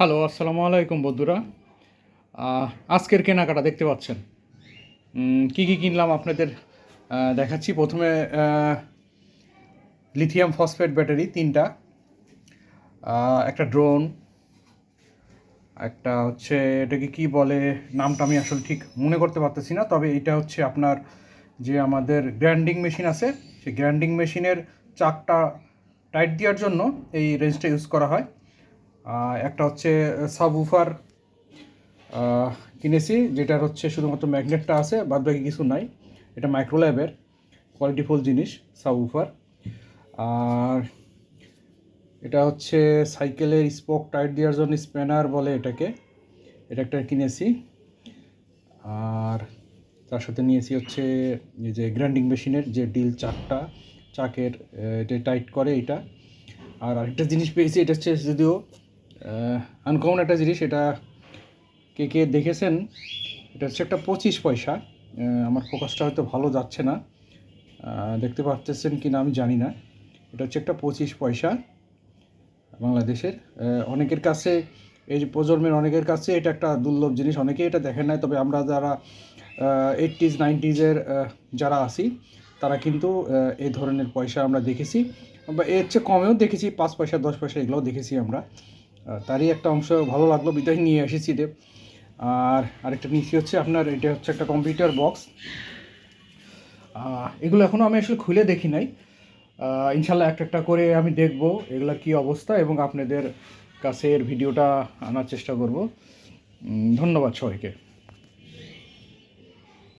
Hello, আসসালামু আলাইকুম বন্ধুরা। আজকের কেনাকাটা দেখতে পাচ্ছেন। কী কী কিনলাম আপনাদের দেখাচ্ছি। প্রথমে লিথিয়াম ফসফেট ব্যাটারি 3টা, একটা ড্রোন, একটা হচ্ছে এটাকে কী বলে নামটা আমি আসলে ঠিক মনে করতে পারতেছি না, তবে এটা হচ্ছে আপনার যে আমাদের গ্রাইন্ডিং মেশিন আছে সেই গ্রাইন্ডিং মেশিনের চাকটা টাইট দেওয়ার জন্য এই রেঞ্জটা ইউজ করা হয়। একটা হচ্ছে সাবউফার কিনেছি, যেটার হচ্ছে শুধুমাত্র ম্যাগনেটটা আছে, বাদ বাকি কিছু নাই। এটা মাইক্রোল্যাবের কোয়ালিটিফুল জিনিস সাবউফার। আর এটা হচ্ছে সাইকেলের স্পোক টাইট দেওয়ার জন্য স্প্যানার বলে এটাকে, এটা একটা কিনেছি। আর তার সাথে নিয়েছি হচ্ছে এই যে গ্রাইন্ডিং মেশিনের যে ডিল চাকটা, চাকের এটা টাইট করে এটা। আর আরেকটা জিনিস পেয়েছি, এটা হচ্ছে যদিও আনকমন একটা জিনিস, এটা কে কে দেখেছেন, এটা হচ্ছে একটা 25 পয়সা। আমার ফোকাসটা হয়তো ভালো যাচ্ছে না, দেখতে পারতেছেন কি না আমি জানি না। এটা হচ্ছে একটা 25 পয়সা বাংলাদেশের। অনেকের কাছে, এই যে প্রজন্মের অনেকের কাছে এটা একটা দুর্লভ জিনিস, অনেকেই এটা দেখেন নাই, তবে আমরা যারা 80s 90s-এর যারা আছি তারা কিন্তু এই ধরনের পয়সা আমরা দেখেছি, বা এর চেয়ে কমেও দেখেছি, 5 পয়সা 10 পয়সা এগুলোও দেখেছি আমরা। তারই একটা অংশ ভালো লাগলো, বিদায় নিয়ে এসেছি দেব। আর আরেকটা নিচে হচ্ছে আপনার, এটা হচ্ছে একটা কম্পিউটার বক্স। এগুলো এখনও আমি আসলে খুলে দেখি নাই। ইনশাল্লাহ একটা একটা করে আমি দেখব এগুলো কী অবস্থা, এবং আপনাদের কাছে এর ভিডিওটা আনার চেষ্টা করব। ধন্যবাদ সবাইকে।